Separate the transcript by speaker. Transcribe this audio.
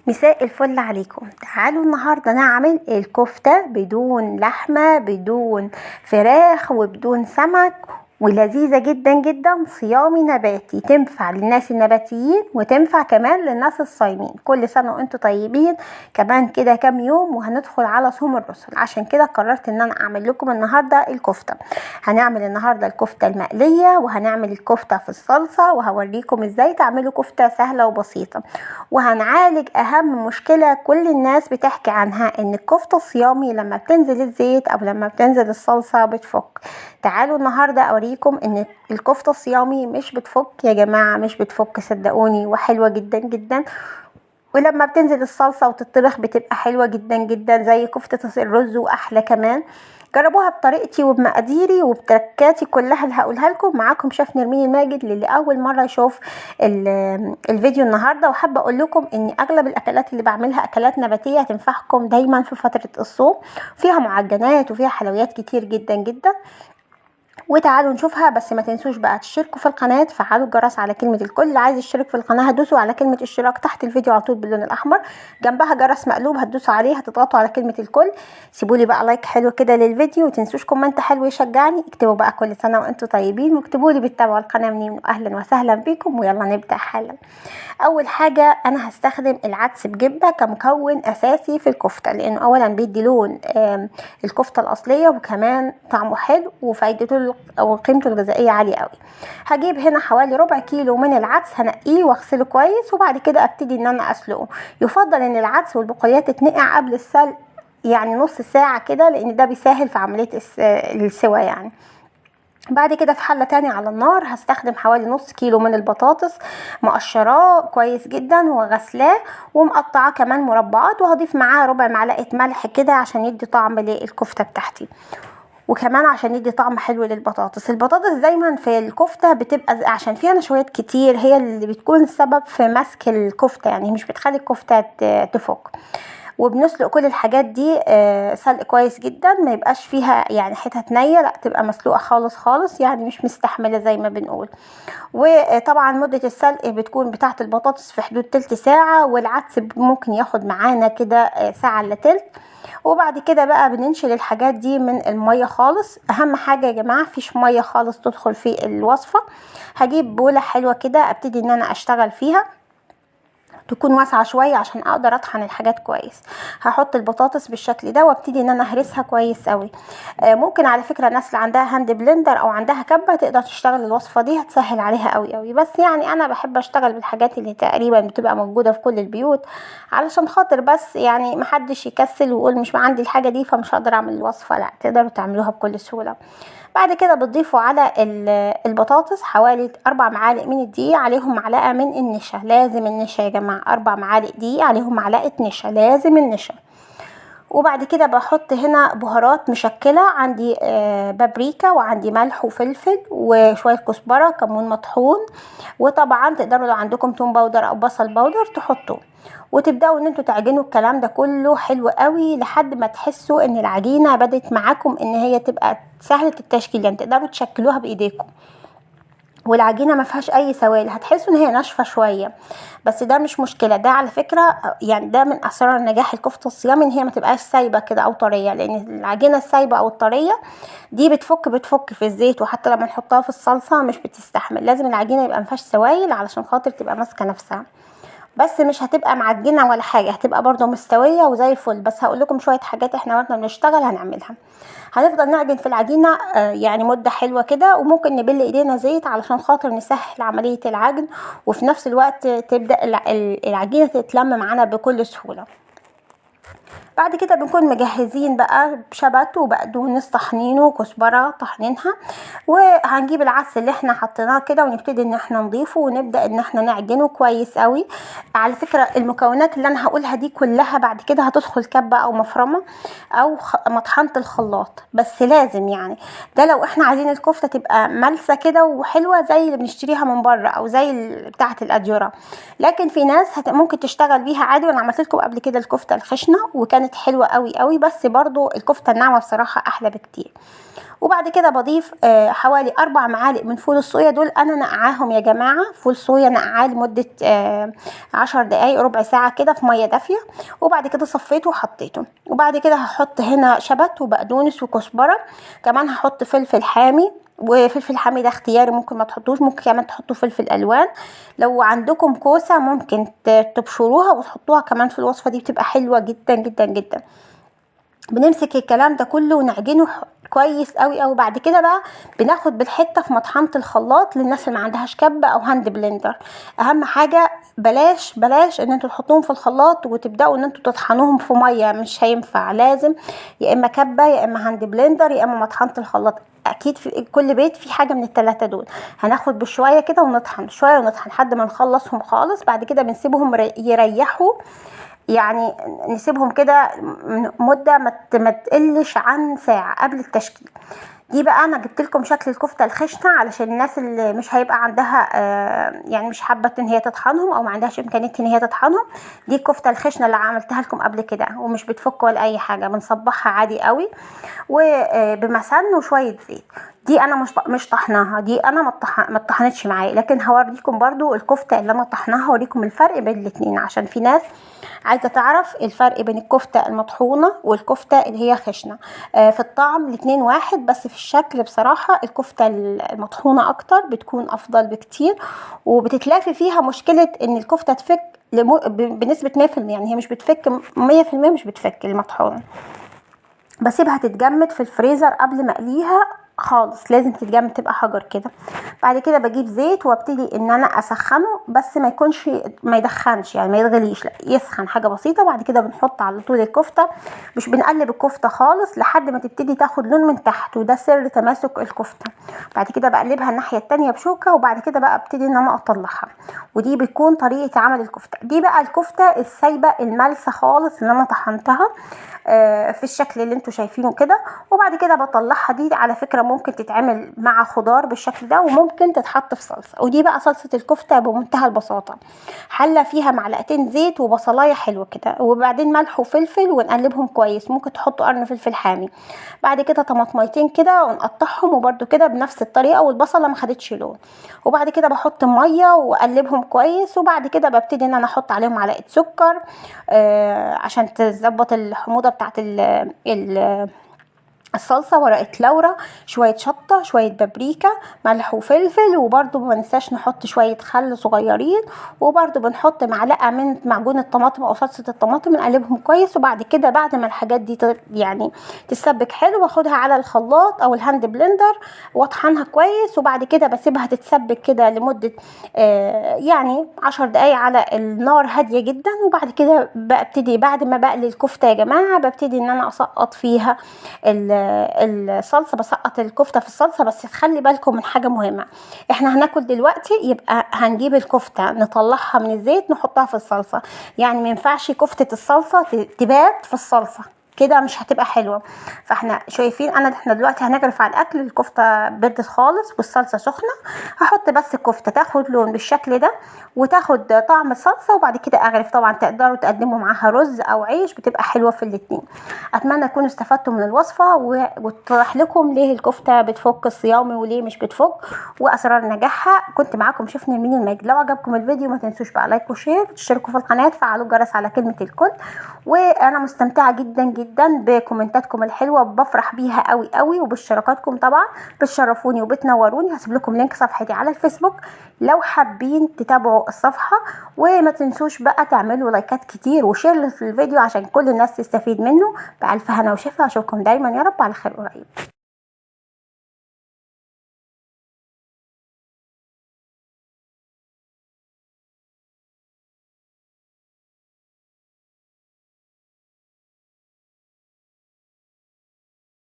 Speaker 1: مساء الفل عليكم. تعالوا النهاردة نعمل الكفتة بدون لحمة بدون فراخ وبدون سمك، ولذيذة جدا جدا، صيامي نباتي، تنفع للناس النباتيين وتنفع كمان للناس الصايمين. كل سنة وانتم طيبين. كمان كده كام يوم وهندخل على صوم الرسل، عشان كده قررت ان انا اعمل لكم النهاردة الكفتة. هنعمل النهاردة الكفتة المقلية، وهنعمل الكفتة في الصلصة، وهوريكم ازاي تعملوا كفتة سهلة وبسيطة. وهنعالج اهم مشكلة كل الناس بتحكي عنها، ان الكفتة الصيامي لما بتنزل الزيت او لما بتنزل الصلصة بتفك. تعالوا النهاردة اوريكم ان الكفتة الصيامي مش بتفك يا جماعة، مش بتفك صدقوني، وحلوة جدا جدا. ولما بتنزل الصلصة وتطبخ بتبقى حلوة جدا جدا زي كفتة الرز واحلى كمان. جربوها بطريقتي وبمقاديري وبتركاتي كلها اللي هقولها لكم. معاكم شيف نرمين الماجد للي اول مره يشوف الفيديو النهارده. وحابه اقول لكم ان اغلب الاكلات اللي بعملها اكلات نباتيه هتنفعكم دايما في فتره الصوم، فيها معجنات وفيها حلويات كتير جدا جدا. وتعالوا نشوفها. بس ما تنسوش بقى تشتركوا في القناه، تفعلوا الجرس على كلمه الكل. اللي عايز يشترك في القناه هتدوسوا على كلمه اشتراك تحت الفيديو على طول باللون الاحمر، جنبها جرس مقلوب هتدوسوا عليه، هتضغطوا على كلمه الكل. سيبوا لي بقى لايك حلو كده للفيديو، وتنسوش كومنت حلو يشجعني. اكتبوا بقى كل سنه وانتم طيبين، واكتبوا لي بتتابعوا القناه منين، واهلا وسهلا بكم. ويلا نبدا حالا. اول حاجه انا هستخدم العدس بجبه كمكون اساسي في الكفته، لانه اولا بيدي لون الكفته الاصليه، وكمان طعمه حلو وفايدته وقيمته الغذائيه عاليه قوي. هجيب هنا حوالي ربع كيلو من العدس، هنقيه واغسله كويس، وبعد كده ابتدي ان انا اسلقه. يفضل ان العدس والبقوليات تتنقع قبل السلق، يعني نص ساعه كده، لان ده بيسهل في عمليه السوا يعني. بعد كده في حله تانية على النار هستخدم حوالي نص كيلو من البطاطس، مقشراه كويس جدا وغسلاه ومقطعاه كمان مربعات، وهضيف معاه ربع معلقه ملح كده عشان يدي طعم للكفته بتاعتي، وكمان عشان يدي طعم حلو للبطاطس. البطاطس دايما في الكفته بتبقى عشان فيها نشويات كتير، هي اللي بتكون السبب في مسك الكفته، يعني مش بتخلي الكفته تفك. وبنسلق كل الحاجات دي سلق كويس جدا، ما يبقاش فيها يعني حتت نيه، لا تبقى مسلوقه خالص خالص، يعني مش مستحمله زي ما بنقول. وطبعا مده السلق بتكون بتاعه البطاطس في حدود تلت ساعه، والعدس ممكن ياخد معانا كده ساعه الا تلت. وبعد كده بقى بننشل الحاجات دي من الميه خالص. اهم حاجه يا جماعه فيش ميه خالص تدخل في الوصفه. هجيب بوله حلوه كده ابتدي ان انا اشتغل فيها، تكون واسعه شويه عشان اقدر اطحن الحاجات كويس. هحط البطاطس بالشكل ده وابتدي ان انا اهرسها كويس قوي. ممكن على فكره الناس اللي عندها هاند بلندر او عندها كبه تقدر تشتغل الوصفه دي، هتسهل عليها قوي قوي. بس يعني انا بحب اشتغل بالحاجات اللي تقريبا بتبقى موجوده في كل البيوت، علشان خاطر بس يعني محدش يكسل ويقول مش عندي الحاجه دي فمش هقدر اعمل الوصفه، لا تقدروا تعملوها بكل سهوله. بعد كده بتضيفوا على البطاطس حوالي 4 معالق من الدقيق، عليهم معلقه من النشا. لازم النشا يا جماعه، 4 معالق دقيق عليهم معلقه نشا، لازم النشا. وبعد كده بحط هنا بهارات مشكله، عندي بابريكا، وعندي ملح وفلفل وشويه كزبره، كمون مطحون. وطبعا تقدروا لو عندكم توم باودر او بصل باودر تحطوه. وتبداوا ان انتوا تعجنوا الكلام ده كله حلو قوي لحد ما تحسوا ان العجينه بدت معاكم ان هي تبقى سهله التشكيل، يعني تقدروا تشكلوها بايديكم، والعجينه ما فيهاش اي سوائل. هتحسوا ان هي ناشفه شويه، بس ده مش مشكله. ده على فكره يعني ده من اسرار نجاح الكفته الصيامي، ان هي ما تبقاش سايبه كده او طريه، لان العجينه السايبه او الطريه دي بتفك في الزيت، وحتى لما نحطها في الصلصه مش بتستحمل. لازم العجينه يبقى ما فيهاش سوائل علشان خاطر تبقى ماسكه نفسها. بس مش هتبقى معجنه ولا حاجه، هتبقى برضو مستويه وزي الفل. بس هقول لكم شويه حاجات احنا واحنا بنشتغل هنعملها. هنفضل نعجن في العجينه يعني مده حلوه كده، وممكن نبل ايدينا زيت علشان خاطر نسهل عمليه العجن، وفي نفس الوقت تبدا العجينه تتلم معانا بكل سهوله. بعد كده بنكون مجهزين بقى شبت وبقدونس طحنينه وكزبره طحنينها، وهنجيب العدس اللي احنا حطيناه كده ونبتدي ان احنا نضيفه ونبدا ان احنا نعجنه كويس قوي. على فكره المكونات اللي انا هقولها دي كلها بعد كده هتدخل كبه او مفرمه او مطحنه الخلاط، بس لازم يعني ده لو احنا عايزين الكفته تبقى ملسه كده وحلوه زي اللي بنشتريها من بره او زي بتاعه الاديره. لكن في ناس ممكن تشتغل بيها عادي، وانا عملت لكم قبل كده الكفته الخشنه وكانت كانت حلوة قوي بس برضو الكفتة الناعمة بصراحة احلى بكتير. وبعد كده بضيف حوالي 4 معالق من فول الصويا. دول انا نقعاهم يا جماعه، فول صويا نقعاه لمده 10 دقايق ربع ساعه كده في ميه دافيه، وبعد كده صفيته وحطيته. وبعد كده هحط هنا شبت وبقدونس وكزبره، كمان هحط فلفل حامي، وفلفل حامي ده اختياري، ممكن ما تحطوش، ممكن كمان تحطوا فلفل الوان. لو عندكم كوسه ممكن تبشروها وتحطوها كمان في الوصفه دي، بتبقى حلوه جدا جدا جدا. بنمسك الكلام ده كله ونعجنه كويس قوي. بعد كده بقى بناخد بالحته في مطحنه الخلاط للناس اللي ما عندهاش كبه او هاند بلندر. اهم حاجه بلاش ان انتوا تحطوهم في الخلاط وتبداوا ان انتوا تطحنوهم في ميه، مش هينفع. لازم يا اما كبه يا اما هاند بلندر يا اما مطحنه الخلاط. اكيد في كل بيت في حاجه من الثلاثه دول. هناخد بشويه كده ونطحن شويه ونطحن لحد ما نخلصهم خالص. بعد كده بنسيبهم يريحوا، يعني نسيبهم كده مده ما تقلش عن ساعه قبل التشكيل. دي بقى انا جبت لكم شكل الكفته الخشنه علشان الناس اللي مش هيبقى عندها يعني مش حابه ان هي تطحنهم او ما عندهاش امكانيه ان هي تطحنهم. دي الكفته الخشنه اللي عملتها لكم قبل كده ومش بتفك ولا اي حاجه، بنصبحها عادي قوي وبمسن وشويه زيت. دي انا مش طحناها، دي انا ما اتطحنتش معايا، لكن هوريكم برضو الكفته اللي انا طحناها، هوريكم الفرق بين الاثنين عشان في ناس عايزه تعرف الفرق بين الكفته المطحونه والكفته اللي هي خشنه. في الطعم الاثنين واحد، بس في الشكل بصراحه الكفته المطحونه اكتر بتكون افضل بكتير، وبتتلافي فيها مشكله ان الكفته تفك بنسبه 100%. يعني هي مش بتفك 100%، مش بتفك المطحونه. بسيبها تتجمد في الفريزر قبل ما اقليها خالص، لازم تتجمد تبقى حجر كده. بعد كده بجيب زيت وابتدي ان انا اسخنه، بس ما يدخنش، يعني ما يتغليش، لا يسخن حاجه بسيطه. بعد كده بنحط على طول الكفته، مش بنقلب الكفته خالص لحد ما تبتدي تاخد لون من تحت، وده سر تماسك الكفته. بعد كده بقلبها الناحيه التانية بشوكه، وبعد كده بقى ابتدي ان انا اطلعها. ودي بتكون طريقه عمل الكفته. دي بقى الكفته السايبه الملسه خالص اللي انا طحنتها في الشكل اللي انتوا شايفينه كده. وبعد كده بطلعها. دي على فكرة ممكن تتعمل مع خضار بالشكل ده، وممكن تتحط في صلصة. ودي بقى صلصة الكفتة بمنتهى البساطة، حلة فيها معلقتين زيت وبصلاية حلوة كده، وبعدين ملح وفلفل ونقلبهم كويس. ممكن تحطوا قرن فلفل حامي. بعد كده طماطميتين كده ونقطعهم، وبرده كده بنفس الطريقة، والبصلة ما خدتش لون. وبعد كده بحط مية واقلبهم كويس. وبعد كده ببتدي ان انا احط عليهم معلقة سكر عشان تظبط الحموضة بتاعت الصلصه، ورقه لورا، شويه شطه، شويه بابريكا، ملح وفلفل. وبرده ما ننساش نحط شويه خل صغيرين، وبرده بنحط معلقه من معجون الطماطم او صلصه الطماطم، نقلبهم كويس. وبعد كده بعد ما الحاجات دي يعني تتسبك حلو، باخدها على الخلاط او الهاند بلندر واطحنها كويس. وبعد كده بسيبها تتسبك كده لمده يعني 10 دقايق على النار هاديه جدا. وبعد كده ببتدي بعد ما بقلي الكفته يا جماعه، ببتدي ان انا اسقط فيها الصلصه، بسقط الكفته في الصلصه. بس خلي بالكم من حاجه مهمه، احنا هناكل دلوقتي، يبقى هنجيب الكفته نطلعها من الزيت نحطها في الصلصه. يعني ما ينفعش كفته الصلصه تبات في الصلصه كده، مش هتبقى حلوه. فاحنا شايفين احنا دلوقتي هنغرف على الاكل، الكفته بردت خالص والصلصه سخنه. هحط بس الكفته تاخد لون بالشكل ده وتاخد طعم الصلصه، وبعد كده اغرف. طبعا تقدروا تقدموا معاها رز او عيش، بتبقى حلوه في الاتنين. اتمنى تكونوا استفدتوا من الوصفه واتضح لكم ليه الكفته بتفك الصيامي وليه مش بتفك، واسرار نجاحها. كنت معاكم شيف نرمين الماجد. لو عجبكم الفيديو ما تنسوش بقى لايك وشير، تشتركوا في القناه، تفعلوا الجرس على كلمه الكل. وانا مستمتعه جدا جدا بكومنتاتكم الحلوه، بفرح بيها قوي قوي، وباشتراكاتكم طبعا بتشرفوني وبتنوروني. هسيب لكم لينك صفحتي على الفيسبوك لو حابين تتابعوا الصفحه. وما تنسوش بقى تعملوا لايكات كتير وشير للفيديو عشان كل الناس تستفيد منه. بألف هنا وشفا، اشوفكم دايما يا رب على خير قريب.